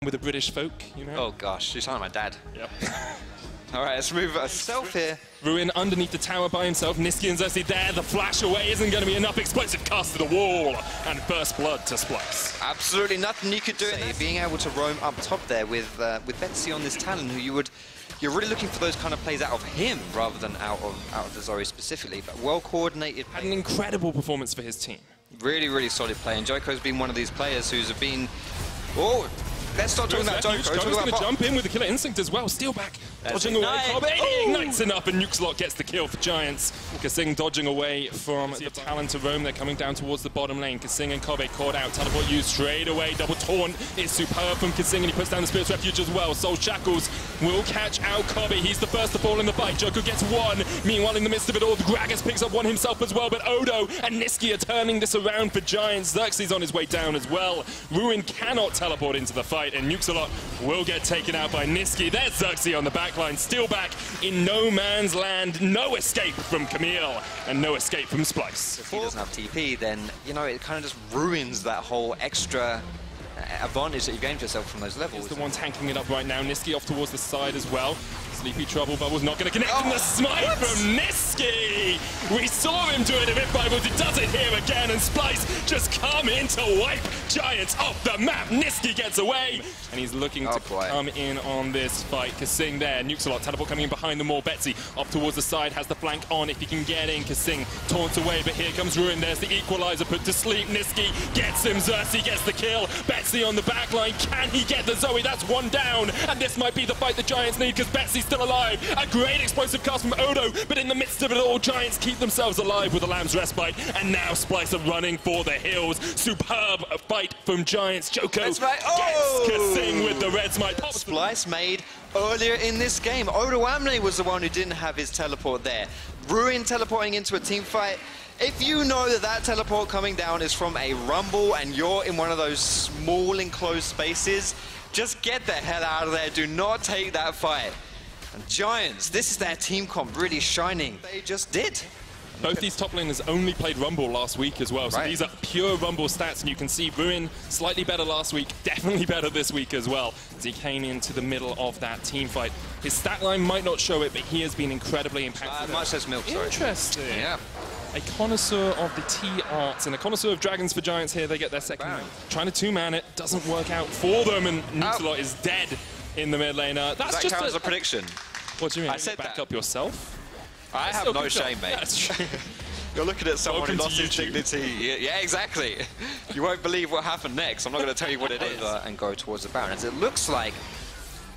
with the British folk, you know? Oh gosh, you sound like my dad. Yep. All right, let's move ourselves here. Ruin underneath the tower by himself. Niski and Xerxes there. The flash away isn't going to be enough. Explosive cast to the wall. And first blood to Splice. Absolutely nothing you could do. Being able to roam up top there with Betsy on this Talon, who you're really looking for those kind of plays out of him rather than out of the Zori specifically. But well coordinated. Had an incredible performance for his team. Really, really solid play. And Joko's been one of these players who's been... Oh, let's start talking about Joko. Joko's going to jump in with the killer instinct as well. Steal back. Dodging away. Kobe ignites enough, and Nuxalot gets the kill for Giants. Kasing dodging away from the Talon to roam. They're coming down towards the bottom lane. Kasing and Kobe caught out. Teleport used straight away. Double taunt is superb from Kasing, and he puts down the Spirit's Refuge as well. Soul Shackles will catch out Kobe. He's the first to fall in the fight. Joko gets one. Meanwhile, in the midst of it all, Gragas picks up one himself as well. But Odo and Niski are turning this around for Giants. Xerxes on his way down as well. Ruin cannot teleport into the fight, and Nuxalot will get taken out by Niski. There's Xerxes on the backline. Still back in no man's land. No escape from Camille and no escape from Splice. If he doesn't have TP, then, you know, it kind of just ruins that whole extra advantage that you gained yourself from those levels. He's the one tanking it up right now. Niski off towards the side as well. Sleepy Trouble Bubble's not going to connect. And the smite from Niski! We saw him do it in Rivals. He does it here again, and Splice just come in to wipe Giants off the map. Niski gets away, and he's looking to come in on this fight. Kasing there. Nuxalot teleport coming in behind them all. Betsy off towards the side, has the flank on if he can get in. Kasing taunts away, but here comes Ruin. There's the equalizer put to sleep. Niski gets him. Xerxes gets the kill. Betsy on the back line. Can he get the Zoe? That's one down, and this might be the fight the Giants need, because Betsy's still alive. A great explosive cast from Odo, but in the midst of it all, Giants keep themselves alive with a Lamb's Respite, and now Splice are running for the hills. Superb fight from Giants. Joko gets Kasing with the red smite. Splice made earlier in this game. Odo Amne was the one who didn't have his teleport there. Ruin teleporting into a team fight. If you know that that teleport coming down is from a rumble and you're in one of those small enclosed spaces, just get the hell out of there. Do not take that fight. And Giants, this is their team comp really shining. They just did. Both these top laners only played Rumble last week as well, so these are pure Rumble stats, and you can see Ruin slightly better last week, definitely better this week as well, as he came into the middle of that team fight. His stat line might not show it, but he has been incredibly impactful. Much less milk, sorry. Interesting. Yeah. A connoisseur of the T-Arts and a connoisseur of Dragons for Giants here. They get their second win. Trying to two-man it, doesn't work out for them, and Nuxalot is dead in the mid lane. That's just a prediction. What do you mean? I said back up yourself? I have no shame, mate. That's true. You're looking at someone who lost his dignity. Yeah, exactly. You won't believe what happened next. I'm not going to tell you what it is. And go towards the Baron. As it looks like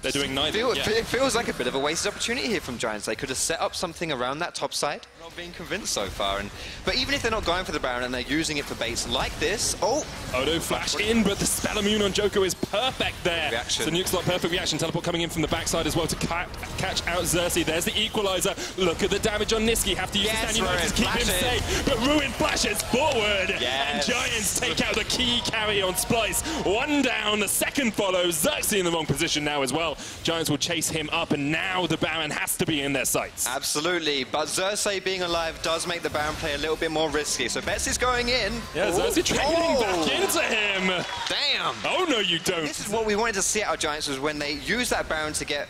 they're doing neither. It feels like a bit of a wasted opportunity here from Giants. They could have set up something around that top side. Not being convinced so far. But even if they're not going for the Baron and they're using it for baits like this, Odo flash in, but the spell immune on Joko is perfect there. Reaction. So Nuxalot, perfect reaction. Teleport coming in from the backside as well to catch out Xerxes. There's the equalizer. Look at the damage on Niski. Have to use the standing knife to keep him safe. But Ruin flashes forward. And Giants take out the key carry on Splice. One down, the second follows. Xerxes in the wrong position now as well. Giants will chase him up, and now the Baron has to be in their sights. Absolutely, but Xerxes being alive does make the Baron play a little bit more risky. So Betsy's going in. Yeah, Xerxes trading back into him. Damn. Oh, no, you don't. This is what we wanted to see out of Giants, was when they use that Baron to get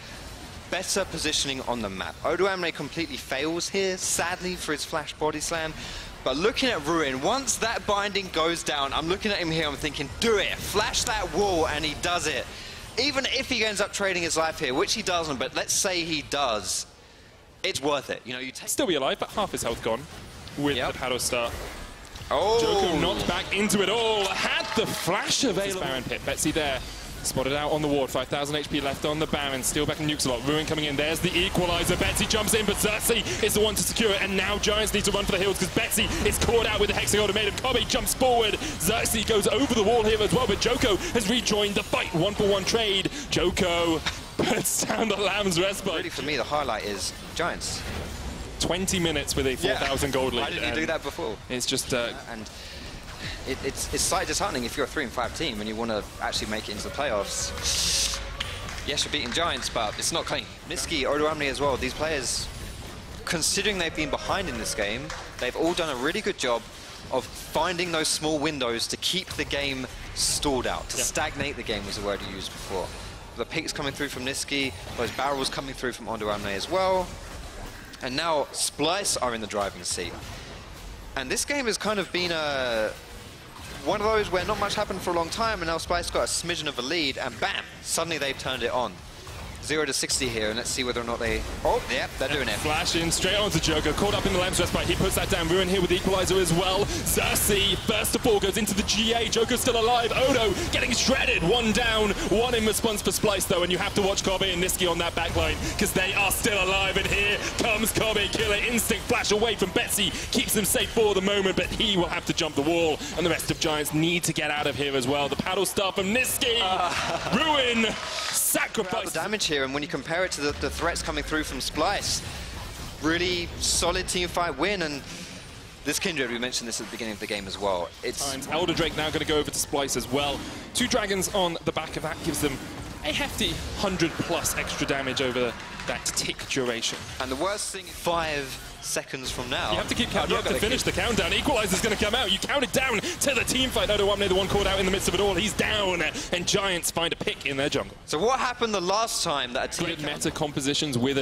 better positioning on the map. Odo Amne completely fails here, sadly, for his flash body slam. But looking at Ruin, once that binding goes down, I'm looking at him here, I'm thinking, do it, flash that wall, and he does it. Even if he ends up trading his life here, which he doesn't, but let's say he does, it's worth it. You know, you still be alive, but half his health gone with the paddle start. Oh! Joko knocked back into it all, had the flash available. Baron pit, Betsy there. Spotted out on the ward, 5,000 HP left on the Baron, still back in Nuxalot. Ruin coming in, there's the equalizer. Betsy jumps in, but Xerxes is the one to secure it, and now Giants need to run for the hills because Betsy is caught out with the Hexagon ultimatum. Kobe jumps forward, Xerxes goes over the wall here as well, but Joko has rejoined the fight. 1-for-1 trade. Joko puts down the Lamb's Respite. Really, for me, the highlight is Giants. 20 minutes with a 4,000 gold lead. Why didn't you do that before? It's just... It's slightly disheartening if you're a 3-5 team and you want to actually make it into the playoffs. Yes, you're beating Giants, but it's not clean. Niski, Odo Amne as well, these players, considering they've been behind in this game, they've all done a really good job of finding those small windows to keep the game stalled out. To stagnate the game was the word you used before. The picks coming through from Nisqy, those barrels coming through from Ondoamne as well. And now Splyce are in the driving seat. And this game has kind of been one of those where not much happened for a long time, and now Splyce got a smidgen of a lead, and bam, suddenly they've turned it on. 0 to 60 here, and let's see whether or not they... Oh, yeah, they're doing it. Flash in straight onto Joker, caught up in the Lamb's respite. He puts that down. Ruin here with the equalizer as well. Xerxes, first of all, goes into the GA. Joker's still alive. Odo getting shredded. One down, one in response for Splyce, though, and you have to watch Kobe and Nisqy on that backline, because they are still alive, and here comes Kobe. Killer instinct flash away from Betsy. Keeps him safe for the moment, but he will have to jump the wall, and the rest of Giants need to get out of here as well. The paddle star from Nisqy. Ruin sacrifice. The damage here, and when you compare it to the threats coming through from Splyce, really solid team fight win. And this Kindred, we mentioned this at the beginning of the game as well. It's Elder Drake now going to go over to Splyce as well. 2 dragons on the back of that gives them a hefty 100+ extra damage over that tick duration. And the worst thing, 5 seconds from now. You have to keep counting. You have to finish the countdown. Equalizer's going to come out. You count it down to the team fight. Ondoamne, the one caught out in the midst of it all. He's down, and Giants find a pick in their jungle. So what happened the last time that a team... Great meta compositions with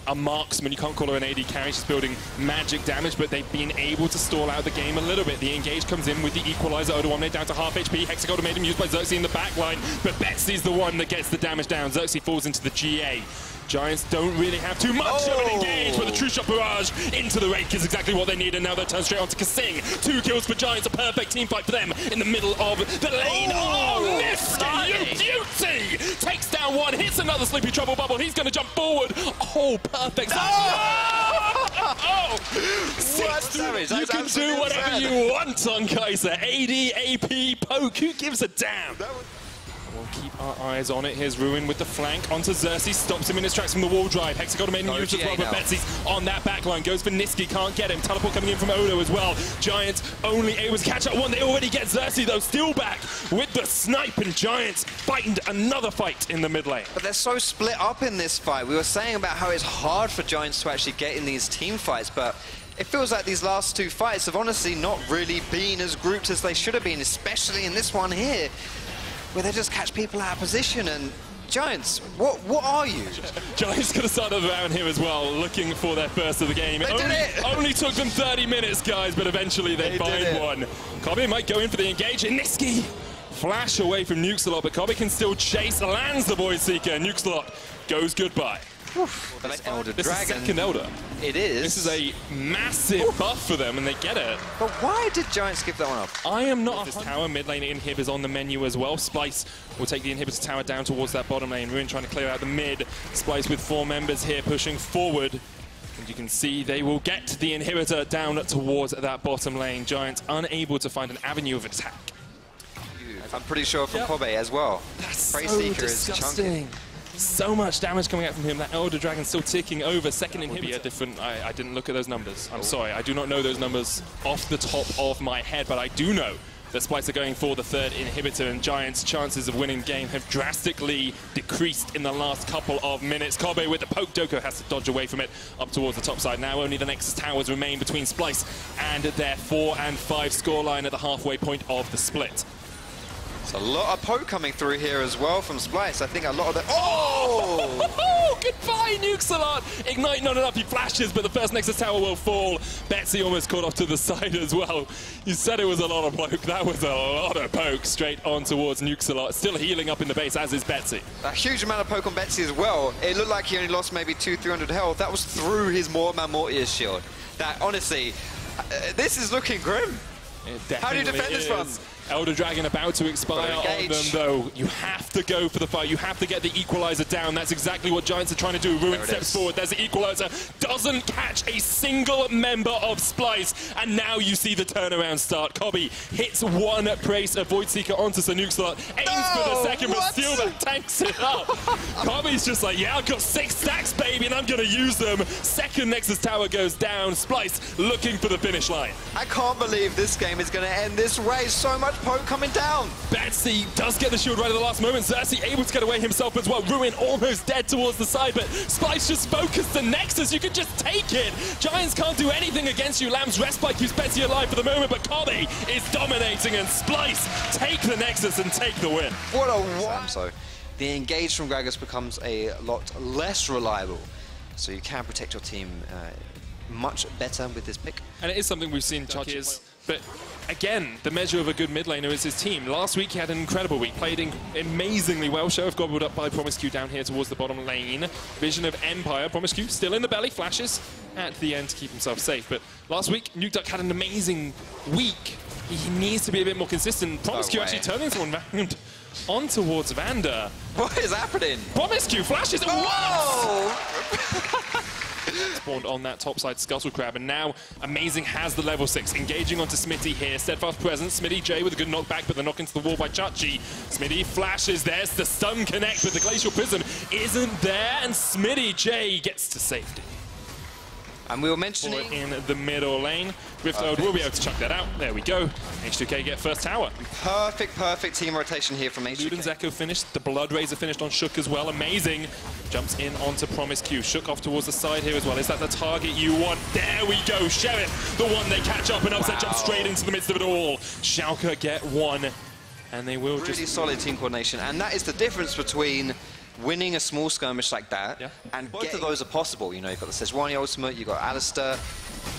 a marksman. You can't call her an AD carry. She's building magic damage, but they've been able to stall out the game a little bit. The engage comes in with the equalizer. Ondoamne down to half HP. Hexagon made him used by Xerxes in the back line, but Betsy's the one that gets the damage down. Xerxes falls into the GA. Giants don't really have too much of an engage, but the True Shot Barrage into the rake is exactly what they need, and now they're turned straight on to Kasing. 2 kills for Giants, a perfect team fight for them in the middle of the lane. Oh, Nisqy, you beauty! Takes down one, hits another Sleepy Trouble Bubble. He's going to jump forward. Oh, perfect. Oh! You can do whatever you want on Kaiser. AD, AP, poke, who gives a damn? We'll keep our eyes on it. Here's Ruin with the flank onto Xerxes, stops him in his tracks from the wall drive. Hexagon made him use as well, but Betsy's on that backline. Goes for Nisqy, can't get him. Teleport coming in from Odo as well. Giants only able to catch up one. They already get Xerxes though, still back with the snipe, and Giants fighting another fight in the mid lane. But they're so split up in this fight. We were saying about how it's hard for Giants to actually get in these team fights, but it feels like these last 2 fights have honestly not really been as grouped as they should have been, especially in this one here, where they just catch people out of position. And Giants, what are you? Giants going to start the round here as well, looking for their first of the game. Only took them 30 minutes, guys, but eventually they find one. Kobe might go in for the engage, and Nisqy flash away from Nukesalot, but Kobe can still chase, lands the Void Seeker, and Nukesalot goes goodbye. This Elder This Dragon. is second Elder. It is. This is a massive buff for them, and they get it. But why did Giants give that one up? I am not. This tower mid lane inhib is on the menu as well. Splyce will take the inhibitor tower down towards that bottom lane. Ruin trying to clear out the mid. Splyce with 4 members here pushing forward. And you can see they will get the inhibitor down towards that bottom lane. Giants unable to find an avenue of attack. I'm pretty sure from Kobe as well. That's Prey so Seeker disgusting. is chunky. So much damage coming out from him. That Elder Dragon still ticking over. Second inhibitor. I didn't look at those numbers. I'm sorry. I do not know those numbers off the top of my head, but I do know that Splyce are going for the 3rd inhibitor, and Giants' chances of winning game have drastically decreased in the last couple of minutes. Kobe with the poke. Doko has to dodge away from it up towards the top side. Now only the Nexus towers remain between Splyce and their 4 and 5 scoreline at the halfway point of the split. There's a lot of poke coming through here as well from Splyce. I think a lot of the... Oh! Goodbye, Nukesalot! Ignite not enough, he flashes, but the first Nexus tower will fall. Betsy almost caught off to the side as well. You said it was a lot of poke. That was a lot of poke straight on towards Nukesalot. Still healing up in the base, as is Betsy. A huge amount of poke on Betsy as well. It looked like he only lost maybe 200-300 health. That was through his Mortman Mortius shield. That, honestly, this is looking grim. How do you defend this one? Elder Dragon about to expire on them, though. You have to go for the fight. You have to get the equalizer down. That's exactly what Giants are trying to do. Ruin steps forward. There's the equalizer. Doesn't catch a single member of Splyce. And now you see the turnaround start. Kobe hits one Praise of Void Seeker onto Nukesalot. Aims for the second, but still that tanks it up. Kobe's just like, yeah, I've got 6 stacks, baby, and I'm going to use them. Second Nexus tower goes down. Splyce looking for the finish line. I can't believe this game is going to end this way. So much poke coming down. Betsy does get the shield right at the last moment. Xerxes able to get away himself as well. Ruin almost dead towards the side, but Splice just focused the Nexus. You could just take it. Giants can't do anything against you. Lamb's respite keeps Betsy alive for the moment, but Kobe is dominating, and Splice take the Nexus and take the win. What a one! So the engage from Gragas becomes a lot less reliable. So you can protect your team much better with this pick. And it is something we've seen Chucky's, but again, the measure of a good mid laner is his team. Last week he had an incredible week, played amazingly well. Sheriff gobbled up by Promiscu down here towards the bottom lane. Vision of Empire, Promiscu still in the belly, flashes at the end to keep himself safe. But last week, Nukeduck had an amazing week. He needs to be a bit more consistent. Promiscu actually turning someone around on towards Vander. What is happening? Promiscu flashes at once! Spawned on that topside Scuttle Crab, and now Amazing has the level 6, engaging onto Smitty here. Steadfast presence, Smitty J with a good knockback, but the knock into the wall by Chachi. Smitty flashes, there's the stun connect, but the Glacial Prism isn't there, and Smitty J gets to safety. And we were mentioning in the middle lane. Riftode will be able to chuck that out. There we go. H2K get first tower. Perfect team rotation here from H2K. Luden's Echo finished. The Blood Razor finished on Shook as well. Amazing. Jumps in onto Promiscu. Shook off towards the side here as well. Is that the target you want? There we go. Sheriff, the one they catch up and upset, jump straight into the midst of it all. Schalke get one. And they will really solid team coordination. And that is the difference between winning a small skirmish like that, and both of those are possible. You know, you've got the Sejuani ultimate, you've got Alistair.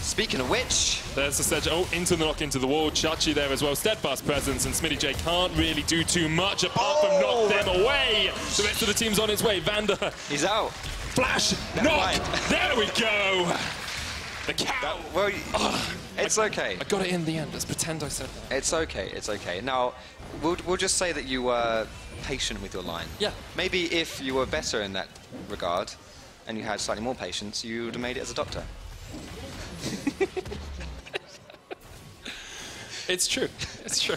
Speaking of which, there's the Sej. Oh, into the knock into the wall. Chachi there as well. Steadfast presence, and Smitty J can't really do too much apart from knock them away. The rest of the team's on its way. Vander, he's out. Flash, knock. There we go. The cow. Well, it's okay. I got it in the end. Let's pretend I said that. It's okay. It's okay. Now, we'll just say that you were patient with your line. Yeah. Maybe if you were better in that regard, and you had slightly more patience, you would have made it as a doctor. It's true. It's true.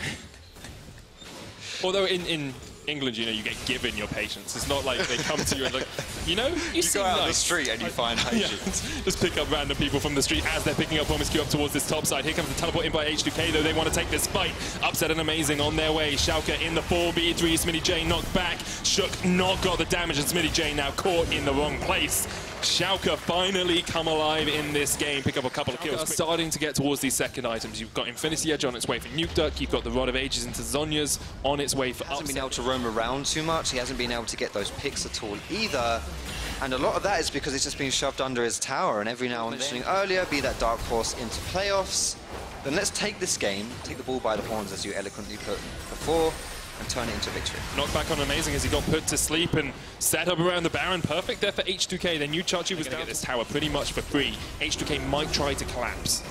Although in England, you know, you get given your patience. It's not like they come to you and like, you know, you go out on the street and you find patience. Just pick up random people from the street as they're picking up Promiscu up towards this top side. Here comes the teleport in by H2K, though they want to take this fight. Upset and Amazing on their way. Schalke in the 4v3. Smitty J knocked back. Shook not got the damage, and Smitty J now caught in the wrong place. Schalke finally come alive in this game, pick up a couple of kills. Starting to get towards these second items. You've got Infinity Edge on its way for Nukeduck. You've got the Rod of Ages into Zonya's on its way for Upset. He hasn't been able to roam around too much. He hasn't been able to get those picks at all either. And a lot of that is because he's just been shoved under his tower, and every now and then, earlier, be that Dark Horse into playoffs. Then let's take this game, take the bull by the horns, as you eloquently put before, and turn it into victory. Knockback on Amazing as he got put to sleep and set up around the Baron. Perfect there for H2K. They knew Chachi was going to get this tower pretty much for free. H2K might try to collapse.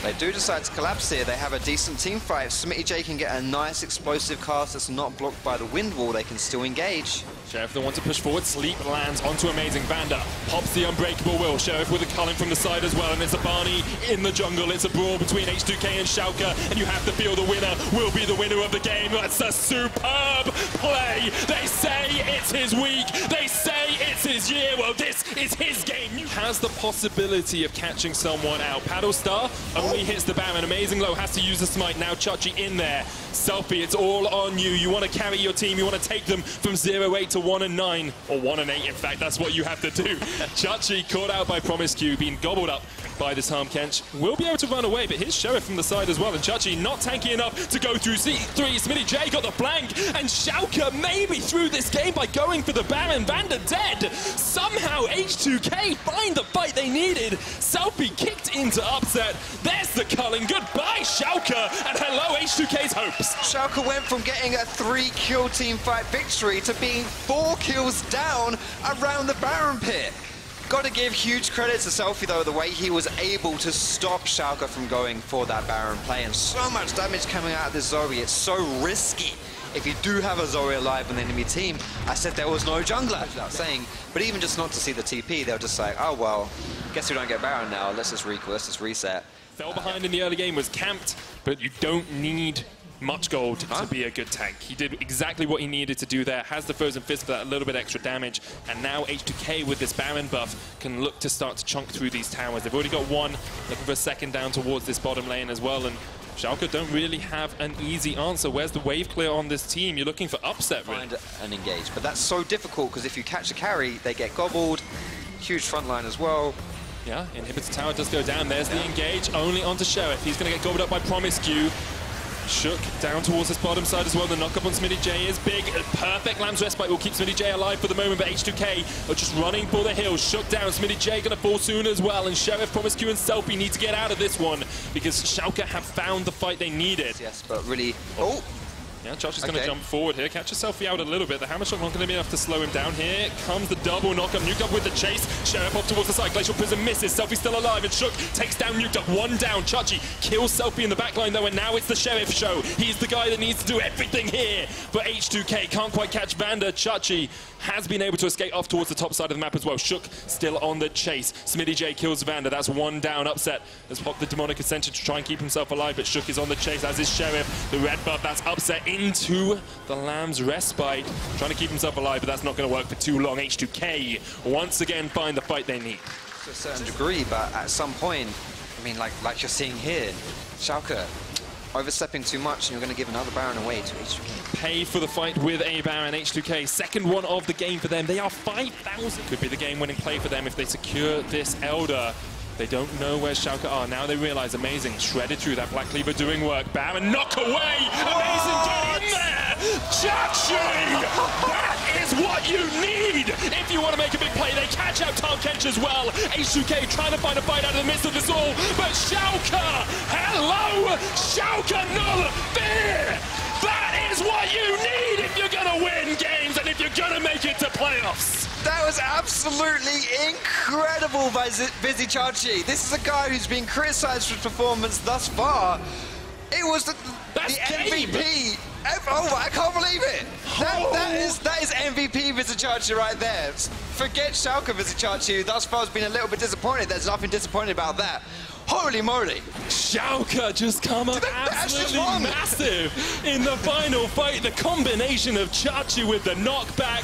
They do decide to collapse here. They have a decent team fight. Smitty J can get a nice explosive cast that's not blocked by the wind wall. They can still engage. Sheriff, the one to push forward. Sleep lands onto Amazing. Vander pops the Unbreakable Will. Sheriff with a culling from the side as well. And it's a Barney in the jungle. It's a brawl between H2K and Schalke. And you have to feel the winner will be the winner of the game. That's a superb play. They say it's his week. They say it's his year. Well, this is his game. He has the possibility of catching someone out. Paddle Star only hits the Baron. Amazing Low has to use the smite. Now Chachi in there. Selfie, it's all on you. You want to carry your team. You want to take them from 0-8 to 1-9, or 1-8, in fact, that's what you have to do. Chachi caught out by Promiscu, being gobbled up by this Harm Kench. Will be able to run away, but here's Sheriff from the side as well, and Chachi not tanky enough to go through C3. Smitty J got the flank, and Schalke maybe through this game by going for the Baron. Vander dead. Somehow H2K find the fight they needed. Selfie kicked into Upset. There's the culling. Goodbye, Schalke, and hello, H2K's hopes. Schalke went from getting a 3-kill team fight victory to being 4 kills down around the Baron pit. Got to give huge credit to Selfie, though, the way he was able to stop Schalke from going for that Baron play, and so much damage coming out of this Zoe. It's so risky. If you do have a Zoe alive in the enemy team, I said there was no jungler, without saying, but even just not to see the TP, they'll just say, oh, well, guess we don't get Baron now, let's just recall, let's just reset. Fell behind in the early game, was camped, but you don't need much gold to be a good tank. He did exactly what he needed to do there, has the Frozen Fist for that little bit extra damage, and now H2K with this Baron buff can look to start to chunk through these towers. They've already got one, looking for a second down towards this bottom lane as well, and Schalke don't really have an easy answer. Where's the wave clear on this team? You're looking for upset, really. Find and engage, but that's so difficult because if you catch a carry, they get gobbled. Huge front line as well. Yeah, Inhibitor Tower does go down. There's the engage, only onto Sheriff. He's going to get gobbled up by Promiscue. Shook down towards this bottom side as well. The knock-up on Smitty J is big. Perfect Lamb's Respite will keep Smitty J alive for the moment, but H2K are just running for the hill. Shook down. Smitty J going to fall soon as well, and Sheriff, Promiscue, and Selfie need to get out of this one because Schalke have found the fight they needed. Yes, but really... Oh! Yeah, Josh is going to jump forward here, catch Selfie out a little bit. The hammer shot not going to be enough to slow him down. Here comes the double knock-up. Nuked up with the chase. Sheriff off towards the side. Glacial Prism misses. Selfie still alive, and Shook takes down Nuked up. One down. Chachi kills Selfie in the backline though, and now it's the Sheriff show. He's the guy that needs to do everything here. But H2K can't quite catch Vander. Chachi has been able to escape off towards the top side of the map as well. Shook still on the chase. Smitty J kills Vander. That's one down. Upset has popped the Demonic Ascension to try and keep himself alive, but Shook is on the chase, as is Sheriff. The red buff, that's Upset into the Lamb's Respite. Trying to keep himself alive, but that's not going to work for too long. H2K once again find the fight they need. To a certain degree, but at some point, I mean, like you're seeing here, Schalke overstepping too much, and you're going to give another Baron away to H2K. Pay for the fight with a Baron. H2K, second one of the game for them. They are 5,000. Could be the game-winning play for them if they secure this Elder. They don't know where Schalke are. Now they realize, amazing, shredded through that Black Cleaver doing work. Baron knock away! Amazing, get in there! Chachi! That is what you need if you want to make a big play. They catch out Tarkench as well. H2K trying to find a fight out of the midst of this all. But Schalke, hello! Schalke, null fear! That is what you need if you're going to win games and if you're going to make it to playoffs. That was absolutely incredible by Busy Chachi. This is a guy who's been criticized for his performance thus far. It was the MVP. Oh, I can't believe it. That is MVP Vizicachi right there. Forget Schalke Vizicachi, who thus far has been a little bit disappointed. There's nothing disappointed about that. Holy moly! Schalke just come up absolutely massive in the final fight. The combination of Chachi with the knockback,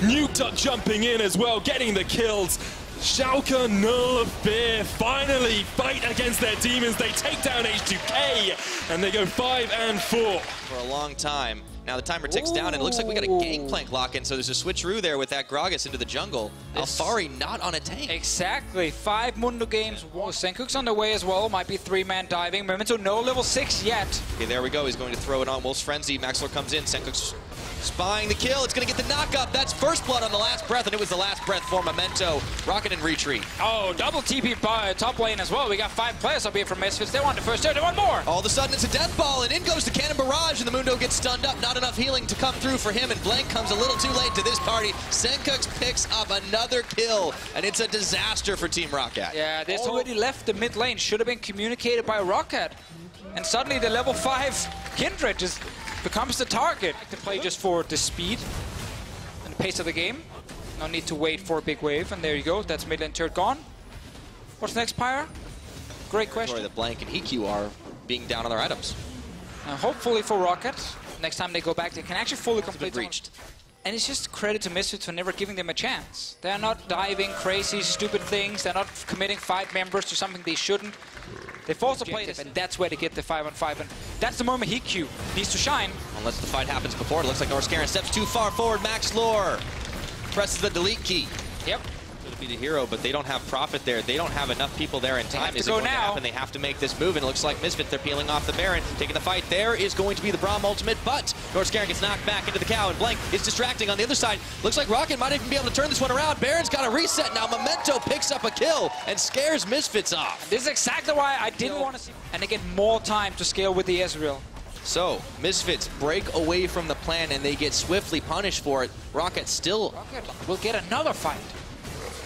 Nuked up jumping in as well, getting the kills. Schalke null fear finally fight against their demons. They take down H2K and they go 5-4. For a long time. Now the timer ticks down, and it looks like we got a gangplank lock-in, so there's a switcheroo there with that Gragas into the jungle. Alphari not on a tank. Exactly. 5 Mundo games. Senkuk's on the way as well. Might be 3-man diving. Memento no level 6 yet. Okay, there we go. He's going to throw it on Wolf's Frenzy. Maxlor comes in. Senkuk's spying the kill. It's going to get the knock-up. That's first blood on the last breath, and it was the last breath for Memento. Rocket and retreat. Oh, double TP top lane as well. We got 5 players up here from Misfits. They want the first turn. They want more. All of a sudden, it's a death ball, and in goes the Cannon Barrage, and the Mundo gets stunned up. Not enough healing to come through for him, and Blank comes a little too late to this party. Senkuk's picks up another kill, and it's a disaster for Team Rocket. Yeah, this already left the mid lane. Should have been communicated by Rocket. And suddenly the level 5 Kindred just becomes the target. To play just for the speed and the pace of the game. No need to wait for a big wave, and there you go. That's mid lane turret gone. What's next, Pyra? Great question. Sorry, the Blank and EQ are being down on their items. Hopefully for Rocket, next time they go back, they can actually fully complete breached. And it's just credit to Misfits for never giving them a chance. They're not diving crazy, stupid things. They're not committing 5 members to something they shouldn't. They force a play, and that's where they get the 5-on-5. And that's the moment EQ needs to shine. Unless the fight happens before, it looks like Norskaren steps too far forward. Maxlor presses the delete key. Yep. To be the hero, but they don't have profit there. They don't have enough people there in time. Is it going to happen? They have to make this move, and it looks like Misfit, they're peeling off the Baron, taking the fight. There is going to be the Braum ultimate, but Norskaren gets knocked back into the cow, and Blank is distracting on the other side. Looks like Rocket might even be able to turn this one around. Baron's got a reset now. Memento picks up a kill and scares Misfits off. This is exactly why I didn't want to see. And they get more time to scale with the Ezreal. So, Misfits break away from the plan, and they get swiftly punished for it. Rocket will get another fight.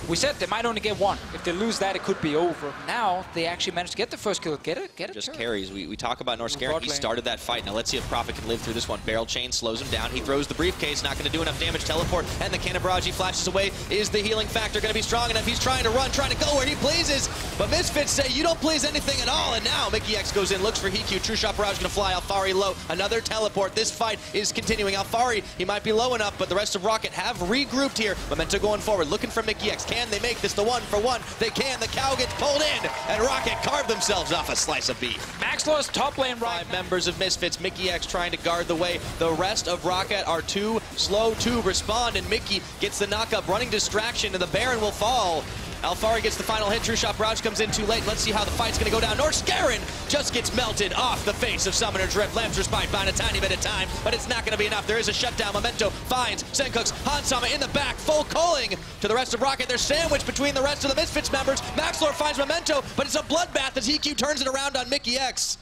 We said they might only get 1. If they lose that, it could be over. Now, they actually managed to get the first kill. Get it. Just carries. We talk about Norskaren. He started that fight. Now, let's see if Prophet can live through this one. Barrel Chain slows him down. He throws the briefcase. Not going to do enough damage. Teleport. And the Cannon Barrage, he flashes away. Is the healing factor going to be strong enough? He's trying to run, trying to go where he pleases. But Misfits say, you don't please anything at all. And now, Mickey X goes in, looks for Hiku. True Shot Barrage going to fly. Alphari low. Another teleport. This fight is continuing. Alphari, he might be low enough, but the rest of Rocket have regrouped here. Memento going forward, looking for Mickey X. Misfits, can they make this the 1-for-1? They can. The cow gets pulled in, and Rocket carved themselves off a slice of beef. Maxlor's top lane right Five members of Misfits. Mickey X trying to guard the way. The rest of Rocket are too slow to respond, and Mickey gets the knock-up, running distraction, and the Baron will fall. Alfari gets the final hit. True Shot Barrage comes in too late. Let's see how the fight's going to go down. Norscarin just gets melted off the face of Summoner's Rift. Lamb's Respite buying a tiny bit of time, but it's not going to be enough. There is a shutdown. Memento finds Senkooks. Hansama in the back, full culling to the rest of Rocket. They're sandwiched between the rest of the Misfits members. Maxlor finds Memento, but it's a bloodbath as EQ turns it around on Mickey X.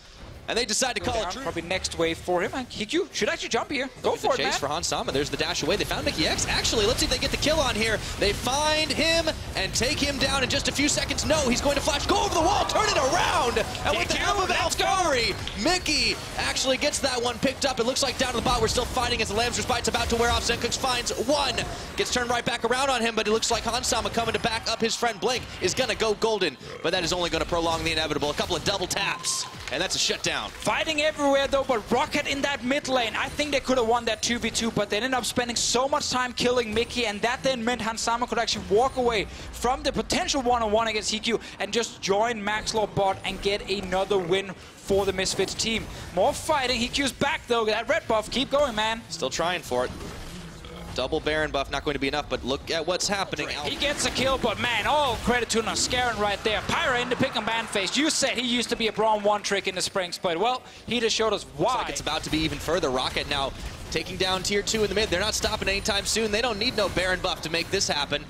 And they decide to call it true. Probably next wave for him. Hiku should actually jump here. Go for it, man. Chase for Hansama. There's the dash away. They found Mickey X. Actually, let's see if they get the kill on here. They find him and take him down in just a few seconds. No, he's going to flash. Go over the wall. Turn it around. And with the help of Alfari, Mickey actually gets that one picked up. It looks like down to the bot. We're still fighting as the Lamb's Respite's about to wear off. Senkooks finds one. Gets turned right back around on him, but it looks like Hansama coming to back up his friend Blink is going to go golden. But that is only going to prolong the inevitable. A couple of double taps, and that's a shutdown. Fighting everywhere though, but Rocket in that mid lane, I think they could have won that 2v2, but they ended up spending so much time killing Mickey, and that then meant Hansama could actually walk away from the potential one-on-one against Hiku and just join Maxlor bot and get another win for the Misfits team. More fighting. Hiku's back though. That red buff, keep going, man. Still trying for it. Double Baron buff, not going to be enough, but look at what's happening. He gets a kill, but man, all credit to Norscarin right there. Pyra in the pick and ban phase. You said he used to be a Braum 1 trick in the spring split. Well, he just showed us why. Looks like it's about to be even further. Rocket now taking down tier 2 in the mid. They're not stopping anytime soon. They don't need no Baron buff to make this happen.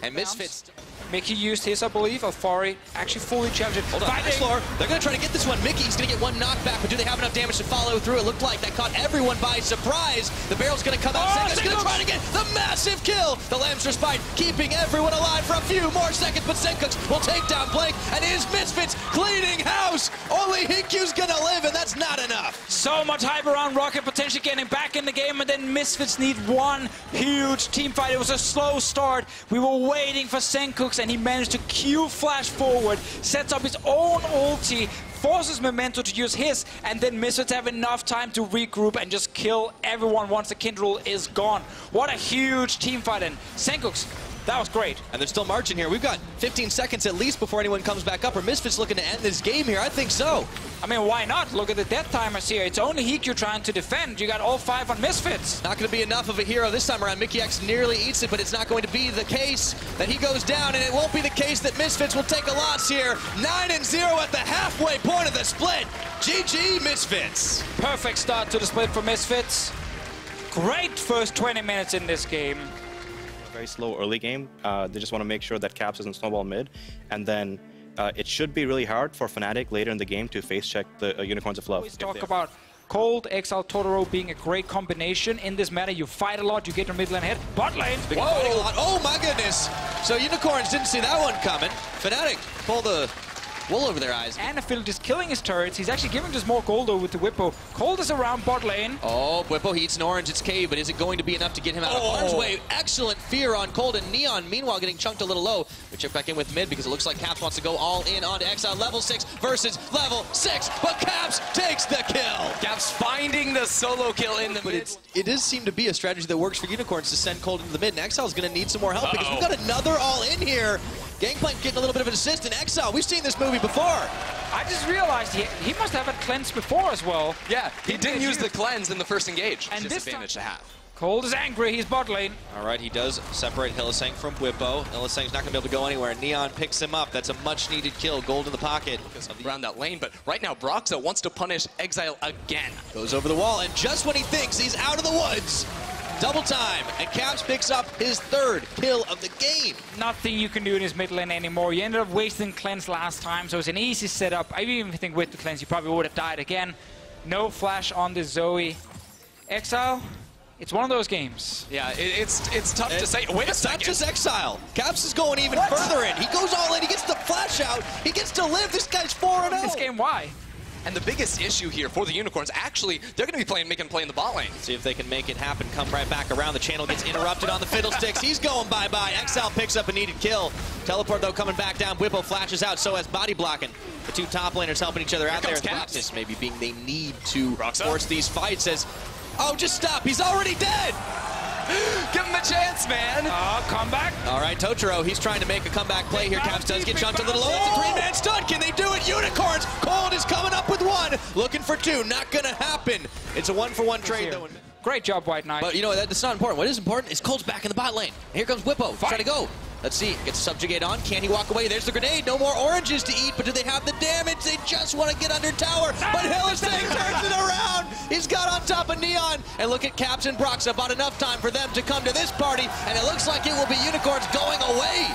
And Misfits... Mickey used his, I believe. Alfari actually fully challenged it. Hold on, Maxlor. They're going to try to get this one. Mickey's going to get one knockback, but do they have enough damage to follow through? It looked like that caught everyone by surprise. The barrel's going to come out. Senkooks going to try to get the massive kill. The Lamb's Respite keeping everyone alive for a few more seconds, but Senkooks will take down Blake, and his Misfits cleaning house. Only Hiku's going to live, and that's not enough. So much hype around Rocket potentially getting back in the game, and then Misfits need one huge team fight. It was a slow start. We were waiting for Senkooks, and he managed to Q flash forward, sets up his own ulti, forces Memento to use his, and then Misfits have enough time to regroup and just kill everyone once the Kindle is gone. What a huge team fight, and Senkooks, that was great. And they're still marching here. We've got 15 seconds at least before anyone comes back up. Are Misfits looking to end this game here? I think so. I mean, why not? Look at the death timers here. It's only Hiku trying to defend. You got all 5 on Misfits. Not going to be enough of a hero this time around. Mickey X nearly eats it, but it's not going to be the case that he goes down, and it won't be the case that Misfits will take a loss here. 9-0 at the halfway point of the split. GG, Misfits. Perfect start to the split for Misfits. Great first 20 minutes in this game. Very slow early game. They just want to make sure that Caps doesn't snowball mid, and then it should be really hard for Fnatic later in the game to face check the Unicorns of Love. Always talk about Cold, Exile, Totoro being a great combination in this meta. You fight a lot, you get your mid lane hit. Bot lane. Fighting a lot. Oh my goodness! So Unicorns didn't see that one coming. Fnatic pull the wool over their eyes. And Affiliate is killing his turrets. He's actually giving just more gold though with the Whippo. Cold is around bot lane. Oh, Whippo heats an orange. It's Cave, but is it going to be enough to get him out of harm's way? Excellent fear on Cold, and Neon meanwhile getting chunked a little low. We check back in with mid because it looks like Caps wants to go all in onto Exile. Level 6 versus level 6, but Caps takes the kill. Caps finding the solo kill in the mid. It does seem to be a strategy that works for Unicorns to send Cold into the mid, and Exile's going to need some more help because we've got another all in here. Gangplank getting a little bit of an assist, and Exile, we've seen this movie before. I just realized he must have had cleanse before as well. Yeah, he didn't use the cleanse in the first engage. And this advantage to have. Cold is angry, he's bot lane. All right, he does separate Hylissang from Whippo. Hylissang's not going to be able to go anywhere. Neon picks him up. That's a much-needed kill. Gold in the pocket. Around that lane, but right now Broxah wants to punish Exile again. Goes over the wall, and just when he thinks he's out of the woods, double time, and Caps picks up his 3rd kill of the game. Nothing you can do in his mid lane anymore. You ended up wasting cleanse last time, so it's an easy setup. I even think with the cleanse you probably would have died again. No flash on the Zoe. Exile, it's one of those games. Yeah, it's tough to say. Wait a second. Not just Exile. Caps is going even further in. He goes all in. He gets the flash out. He gets to live. This guy's 4-0. This game, why? And the biggest issue here for the Unicorns, actually, they're going to be making play in the bot lane. See if they can make it happen. Come right back around. The channel gets interrupted on the Fiddlesticks. He's going bye-bye. Exile picks up a needed kill. Teleport, though, coming back down. Whippo flashes out, so has body blocking. The 2 top laners helping each other out there. Practice maybe being they need to force these fights as... Oh, just stop. He's already dead. Give him a chance, man. Comeback. All right, Totoro, he's trying to make a comeback play here. Caps does get chunked a little low. It's a three-man stun. Can they do it? Unicorns. Cold is coming up with one. Looking for two. Not going to happen. It's a one-for-one trade, though. Great job, White Knight. But you know, that's not important. What is important is Cold's back in the bot lane. Here comes Whippo, trying to go. Let's see, gets Subjugate on. Can he walk away? There's the grenade. No more oranges to eat, but do they have the damage? They just want to get under tower. But Hillistang turns it around. He's got on top of Neon. And look at Caps and Brox. About enough time for them to come to this party. And it looks like it will be Unicorns going away.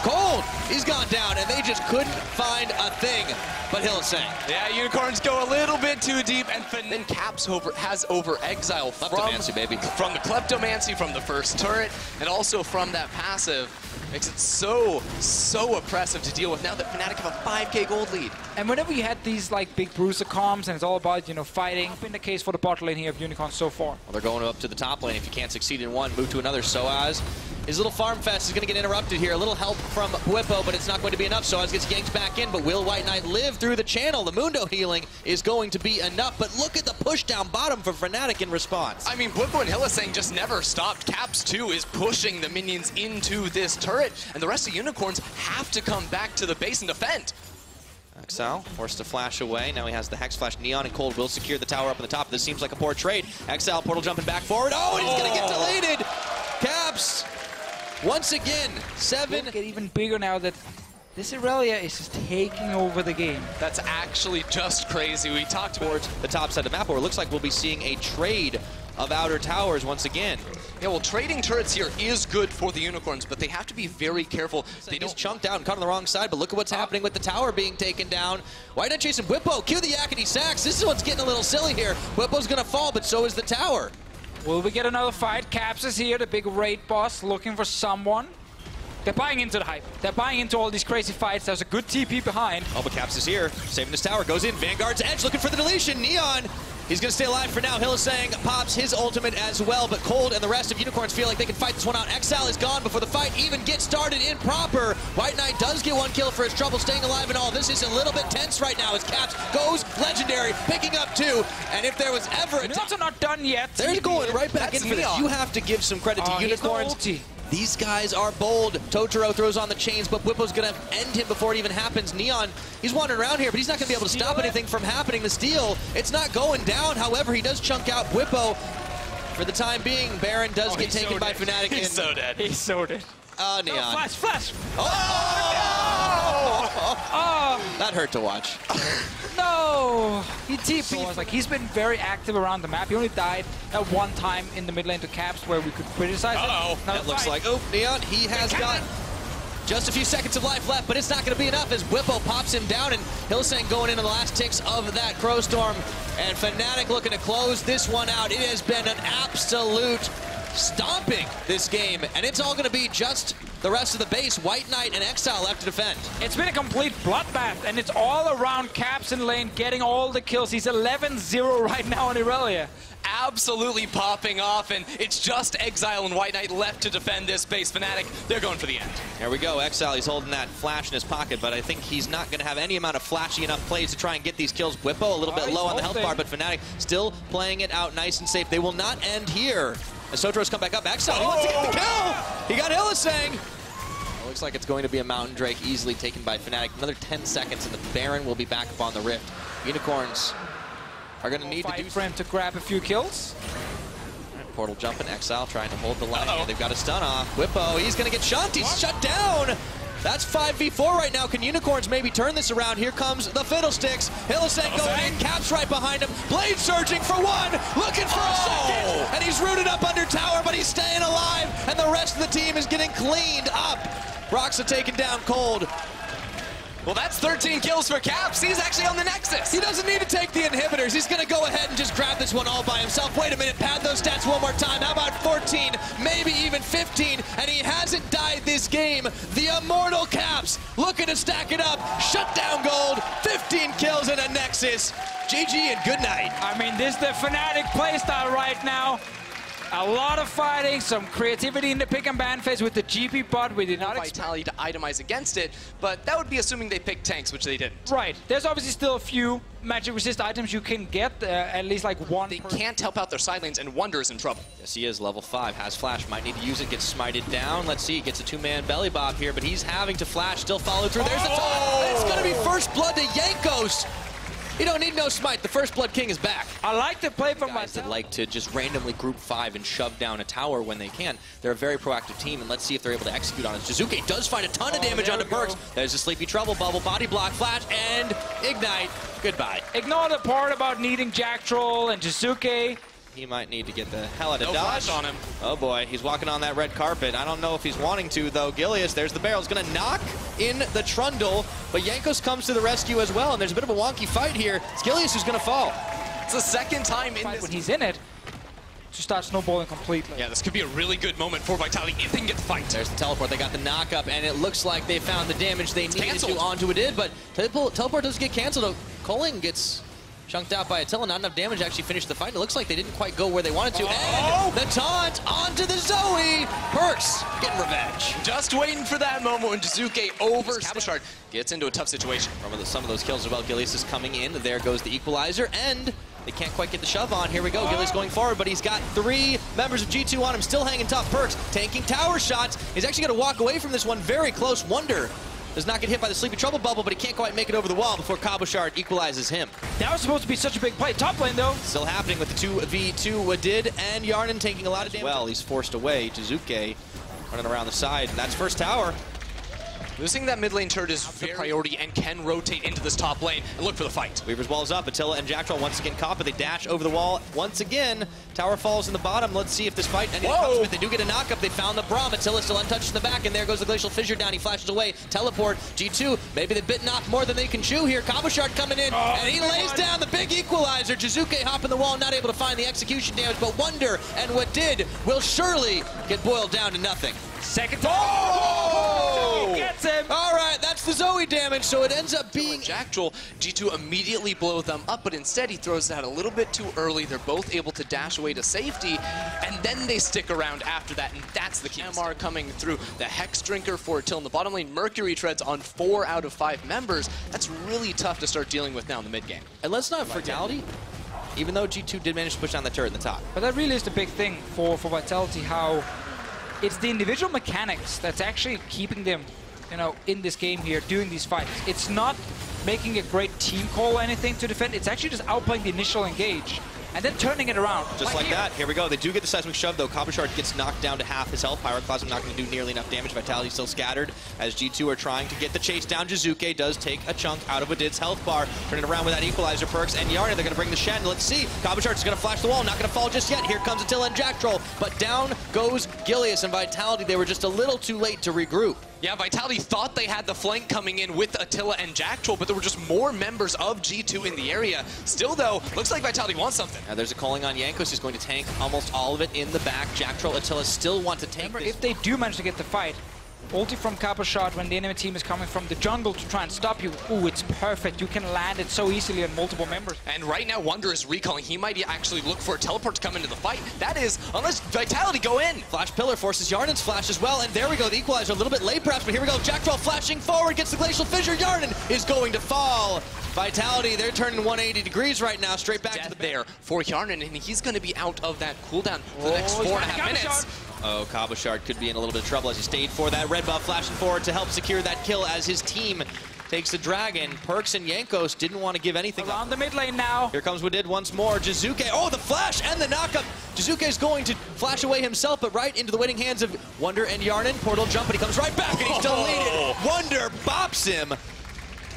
Cold, he's gone down, and they just couldn't find a thing but Hillistang. Yeah, Unicorns go a little bit too deep, and then Caps has over Exile from the Kleptomancy from the first turret, and also from that passive. Makes it so oppressive to deal with now that Fnatic have a 5K gold lead. And whenever you had these like big bruiser comms and it's all about, you know, fighting, been the case for the bot lane here of Unicorns so far. Well, they're going up to the top lane. If you can't succeed in one, move to another. Soaz, his little farm fest is going to get interrupted here. A little help from Whippo, but it's not going to be enough. Soaz gets yanked back in, but will White Knight live through the channel? The Mundo healing is going to be enough, but look at the push down bottom for Fnatic in response. I mean, Whippo and Hillistang just never stopped. Caps 2 is pushing the minions into this turret, and the rest of Unicorns have to come back to the base and defend. Exile forced to flash away. Now he has the Hex Flash. Neon and Cold will secure the tower up on the top. This seems like a poor trade. Exile portal jumping back forward. Oh, and he's going to get deleted. Caps, once again, 7. Get even bigger now that this Irelia is just taking over the game. That's actually just crazy. We talked about towards the top side of the map, where it looks like we'll be seeing a trade of outer towers once again. Yeah, well, trading turrets here is good for the Unicorns, but they have to be very careful. They don't chunked out and caught on the wrong side, but look at what's happening with the tower being taken down. White Knight chasing Whippo. Cue the yakety sax. This is what's getting a little silly here. Whippo's going to fall, but so is the tower. Will we get another fight? Caps is here, the big raid boss, looking for someone. They're buying into the hype. They're buying into all these crazy fights. There's a good TP behind. Oh, but Caps is here, saving this tower. Goes in, Vanguard's edge, looking for the deletion. Neon, he's going to stay alive for now. Hillistang pops his ultimate as well, but Cold and the rest of Unicorns feel like they can fight this one out. Exile is gone before the fight even gets started in proper. White Knight does get one kill for his trouble staying alive and all. This is a little bit tense right now as Caps goes legendary, picking up 2. And if there was ever a... It's also not done yet. They're going right back in for this. You have to give some credit to Unicorns. These guys are bold. Totoro throws on the chains, but Whippo's going to end him before it even happens. Neon, he's wandering around here, but he's not going to be able to stop anything from happening. The steal, it's not going down. However, he does chunk out Whippo. For the time being, Baron does get taken by Fnatic. He's so dead. He's so dead. Oh, Neon. No, flash! Oh! That hurt to watch. No! He TP'd. Like, he's been very active around the map. He only died at one time in the mid lane to Caps where we could criticize it. That looks like, oh, Neon, he has got just a few seconds of life left, but it's not going to be enough as Whippo pops him down, and Hillistang going into the last ticks of that Crow Storm. And Fnatic looking to close this one out. It has been an absolute stomping this game, and it's all going to be just the rest of the base. White Knight and Exile left to defend. It's been a complete bloodbath, and it's all around Caps in lane getting all the kills. He's 11-0 right now on Irelia. Absolutely popping off, and it's just Exile and White Knight left to defend this base. Fnatic, they're going for the end. There we go. Exile, he's holding that flash in his pocket, but I think he's not going to have any amount of flashy enough plays to try and get these kills. Whippo a little bit low on the health bar, but Fnatic still playing it out nice and safe. They will not end here. As Totoro's come back up, Exile, he wants to get the kill! He got Hillistang! Looks like it's going to be a Mountain Drake easily taken by Fnatic. Another 10 seconds, and the Baron will be back up on the Rift. Unicorns are going to need to do for him to grab a few kills. Portal jumping, Exile trying to hold the line here. They've got a stun off. Whippo, he's going to get shunned. He's shut down. That's 5v4 right now. Can Unicorns maybe turn this around? Here comes the Fiddlesticks. Hillistang going in, Caps right behind him. Blade surging for one, looking for a second. And he's rooted up under tower, but he's staying alive. And the rest of the team is getting cleaned up. Broxa taking down Cold. Well, that's 13 kills for Caps. He's actually on the Nexus. He doesn't need to take the inhibitors. He's going to go ahead and just grab this one all by himself. Wait a minute, pad those stats one more time. How about 14, maybe even 15? And he hasn't died this game. The immortal Caps looking to stack it up. Shut down gold, 15 kills in a Nexus. GG and good night. I mean, this is the Fnatic playstyle right now. A lot of fighting, some creativity in the pick and ban phase with the GP bot. We did not expect Vitality to itemize against it, but that would be assuming they picked tanks, which they didn't. Right. There's obviously still a few magic resist items you can get, at least like one. They can't help out their side lanes, and Wonder is in trouble. Yes, he is. Level 5. Has flash. Might need to use it. Gets smited down. Let's see. Gets a 2-man belly bop here, but he's having to flash. Still follow through. There's the taunt. It's going to be first blood to Jankos. You don't need no smite. The first blood king is back. I like to play from Guys that like to just randomly group 5 and shove down a tower when they can. They're a very proactive team, and let's see if they're able to execute on it. Jizuke does find a ton of damage onto Perks. There's a Sleepy Trouble, bubble, body block, flash, and ignite. Goodbye. Ignore the part about needing Jack Troll and Jizuke. He might need to get the hell out of No dodge. flash on him. Oh boy, he's walking on that red carpet. I don't know if he's wanting to though. Gilius, there's the barrel. He's gonna knock in the trundle, but Jankos comes to the rescue as well, and there's a bit of a wonky fight here. It's Gilius who's gonna fall. It's the second time in this. When he's in it, to start snowballing completely. Yeah, this could be a really good moment for Vitality if they can get the fight. There's the teleport. They got the knock-up, and it looks like they found the damage they needed canceled. to onto it, but teleport does get canceled. Coling gets chunked out by Attila. Not enough damage to actually finish the fight. It looks like they didn't quite go where they wanted to. And the taunt onto the Zoe. Perks getting revenge. Just waiting for that moment when Jizuke over KazaLoLLCShighlights gets into a tough situation. Some of those kills as well. Gilius is coming in. There goes the equalizer, and they can't quite get the shove on. Here we go. Gilius going forward, but he's got 3 members of G2 on him, still hanging tough. Perks tanking tower shots. He's actually going to walk away from this one very close. Wonder does not get hit by the Sleepy Trouble bubble, but he can't quite make it over the wall before KazaLoLLCShighlights equalizes him. That was supposed to be such a big play. Top lane, though. Still happening with the 2v2. Wadid and Yarnan taking a lot of damage. Well, he's forced away. Jizuke running around the side, and that's first tower. Losing that mid lane turret is very priority and can rotate into this top lane and look for the fight. Weaver's wall's up. Attila and Jack Troll once again caught, but they dash over the wall once again. Tower falls in the bottom. Let's see if this fight comes with. They do get a knock-up. They found the Braum. Attila still untouched in the back, and there goes the Glacial Fissure down. He flashes away. Teleport. G2. Maybe they've bitten off more than they can chew here. KazaLoLLCShighlights coming in, and he lays down the big equalizer. Jizuke hopping the wall, not able to find the execution damage, but Wonder and what did will surely get boiled down to nothing. Second time. Gets him. All right, that's the Zoe damage, so it ends up being Jack Troll. G2 immediately blow them up, but instead he throws that a little bit too early. They're both able to dash away to safety, and then they stick around after that, and that's the key. MR coming through. The Hex Drinker for Till in the bottom lane. Mercury treads on 4 out of 5 members. That's really tough to start dealing with now in the mid game. And let's not Vitality, even though G2 did manage to push down the turret in the top. But that really is the big thing for Vitality, how it's the individual mechanics that's actually keeping them, you know, in this game here, doing these fights. It's not making a great team call or anything to defend. It's actually just outplaying the initial engage and then turning it around. Just like that. Here we go. They do get the seismic shove, though. KazaLoLLCShighlights gets knocked down to half his health. Pyroclasm not going to do nearly enough damage. Vitality still scattered as G2 are trying to get the chase down. Jizuke does take a chunk out of Wadid's health bar. Turning around with that equalizer. Perks and Yarna. They're going to bring the Shen. Let's see. KazaLoLLCShighlights is going to flash the wall. Not going to fall just yet. Here comes Attila and Jack Troll. But down goes Gilius and Vitality. They were just a little too late to regroup. Yeah, Vitality thought they had the flank coming in with Attila and Jack Troll, but there were just more members of G2 in the area. Still, though, looks like Vitality wants something. Now there's a calling on Jankos. He's going to tank almost all of it in the back. Jack Troll, Attila still want to tank this. If they do manage to get the fight, ulti from KazaLoLLCShighlights when the enemy team is coming from the jungle to try and stop you. Ooh, it's perfect. You can land it so easily on multiple members. And right now, Wonder is recalling. He might actually look for a teleport to come into the fight. That is, unless Vitality go in. Flash Pillar forces Yarnan's flash as well, and there we go. The equalizer a little bit late perhaps, but here we go. Jack Troll flashing forward, gets the Glacial Fissure. Yarnan is going to fall. Vitality, they're turning 180 degrees right now, straight back to the there for Yarnan, and he's going to be out of that cooldown for the next 4.5 minutes. Oh, KazaLoLLCShighlights could be in a little bit of trouble as he stayed for that red buff, flashing forward to help secure that kill as his team takes the dragon. Perks and Jankos didn't want to give anything Around up. the mid lane now. Here comes Wadid once more. Jizuke, oh, the flash and the knockup. Jizuke is going to flash away himself, but right into the waiting hands of Wonder and Yarnan. Portal jump, but he comes right back, and he's deleted. Wonder bops him.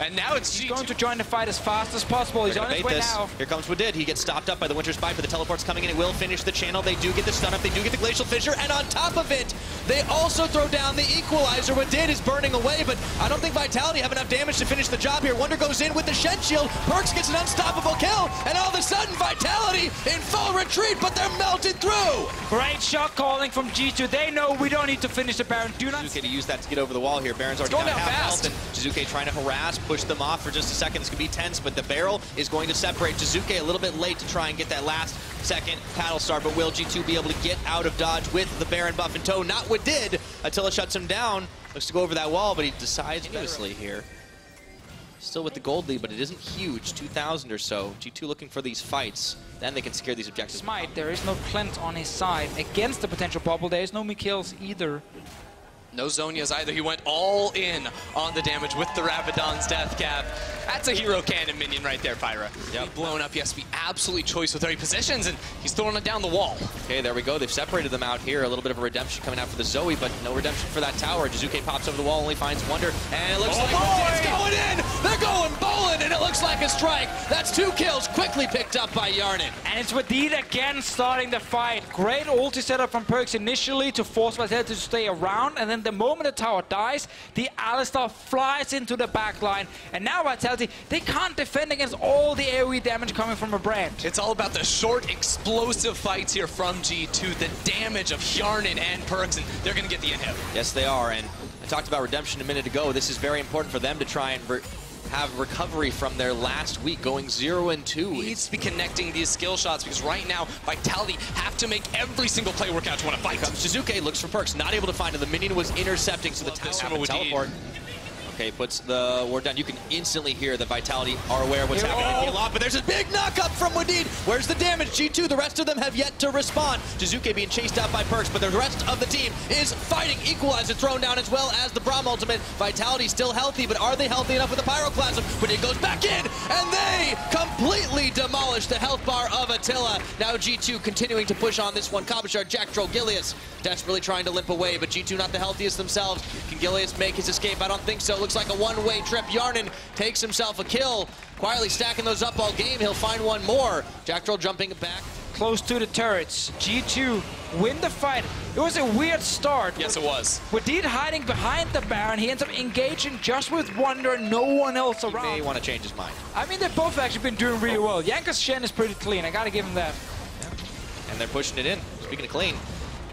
And now He's going to join the fight as fast as possible. He's on his way now. Here comes Wadid. He gets stopped up by the Winter Spike, but the teleport's coming in. It will finish the channel. They do get the stun up. They do get the Glacial Fissure. And on top of it, they also throw down the equalizer. Wadid is burning away, but I don't think Vitality have enough damage to finish the job here. Wonder goes in with the Shen Shield. Perks gets an unstoppable kill. And all of a sudden, Vitality in full retreat, but they're melted through. Great shot calling from G2. They know we don't need to finish the Baron. Do not Jizuke to use that to get over the wall here. Baron's already going down down half fast. health, and Jizuke trying to harass push them off for just a second. This could be tense, but the barrel is going to separate. Jizuke a little bit late to try and get that last second paddle start, but will G2 be able to get out of dodge with the Baron buff in tow? Not what did. Attila shuts him down. Looks to go over that wall, but he decides continuously here. Still with the gold lead, but it isn't huge, 2,000 or so. G2 looking for these fights. Then they can secure these objectives. Smite, there is no Clint on his side. Against the potential bubble, there is no Mikhails either. No Zhonya's either. He went all in on the damage with the Rabadon's death cap. That's a hero cannon minion right there, Pyra. Yep. Blown up. He has to be absolutely choice with where he positions, and he's throwing it down the wall. Okay, there we go. They've separated them out here. A little bit of a redemption coming out for the Zoe, but no redemption for that tower. Jizuke pops over the wall, only finds Wonder, and it looks like it's going in! They're going bowling, and it looks like a strike. That's 2 kills, quickly picked up by Yarnin. And it's Wadid again starting the fight. Great ulti setup from Perkz initially to force Vitality to stay around, and then the moment the tower dies, the Alistar flies into the back line, and now Vitality, they can't defend against all the AoE damage coming from a brand. It's all about the short, explosive fights here from G2, the damage of Yarnin and Perkz, and they're going to get the inhib. Yes, they are, and I talked about redemption a minute ago. This is very important for them to try and have recovery from their last week, going 0-2. He needs to be connecting these skill shots because right now, Vitality have to make every single play work out to want to fight. Shizuke looks for Perkz, not able to find him. The minion was intercepting, so the tower teleport. Okay, puts the ward down. You can instantly hear that Vitality are aware of what's happening. But there's a big knock-up from Wadid. Where's the damage? G2, the rest of them have yet to respond. Jizuke being chased out by Perkz, but the rest of the team is fighting. Equalizer thrown down as well as the Braum ultimate. Vitality still healthy, but are they healthy enough with the Pyroclasm? Wadid goes back in, and they completely demolish the health bar of Attila. Now G2 continuing to push on this one. KazaLoLLCShighlights, Jacktroll, Gilius desperately trying to limp away, but G2 not the healthiest themselves. Can Gilius make his escape? I don't think so. Looks like a one-way trip. Yarnin takes himself a kill. Quietly stacking those up all game. He'll find one more. Jacktroll jumping back. Close to the turrets. G2 win the fight. It was a weird start. Yes, it was. Wadid hiding behind the Baron. He ends up engaging just with Wonder and no one else around. He may want to change his mind. I mean, they've both actually been doing really well. Yanka's Shen is pretty clean. I gotta give him that. Yeah. And they're pushing it in. Speaking of clean.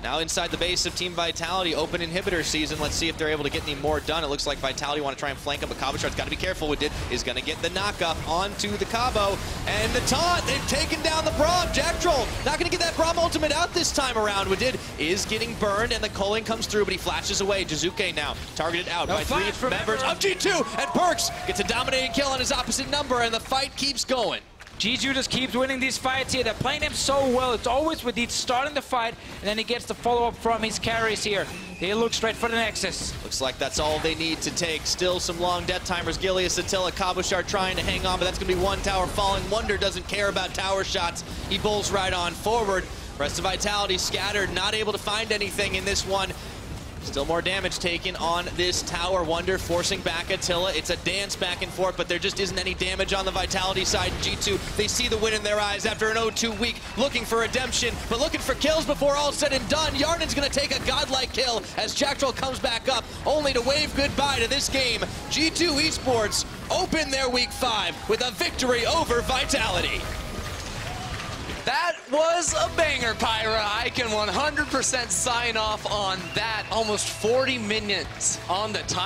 Now inside the base of Team Vitality, open inhibitor season. Let's see if they're able to get any more done. It looks like Vitality want to try and flank him, but KazaLoLLCShighlights got to be careful with it. Is going to get the knock-up onto the Cabo. And the taunt, they've taken down the Braum. Jacktroll not going to get that Braum ultimate out this time around. Wadid is getting burned, and the culling comes through, but he flashes away. Jizuke now targeted out by 3 members of G2, and Perkz gets a dominating kill on his opposite number, and the fight keeps going. G2 just keeps winning these fights here. They're playing him so well. It's always with Wadid starting the fight, and then he gets the follow-up from his carries here. They look straight for the Nexus. Looks like that's all they need to take. Still some long death timers. Gilius, Attila, KazaLoLLCShighlights trying to hang on, but that's going to be one tower falling. Wonder doesn't care about tower shots. He bowls right on forward. Rest of Vitality scattered, not able to find anything in this one. Still more damage taken on this tower. Wonder forcing back Attila. It's a dance back and forth, but there just isn't any damage on the Vitality side. G2, they see the win in their eyes after an 0-2 week, looking for redemption, but looking for kills before all said and done. Yarnin's going to take a godlike kill as Jacktroll comes back up, only to wave goodbye to this game. G2 Esports open their week 5 with a victory over Vitality. That was a banger, Pyra. I can 100% sign off on that. Almost 40 minutes on the time.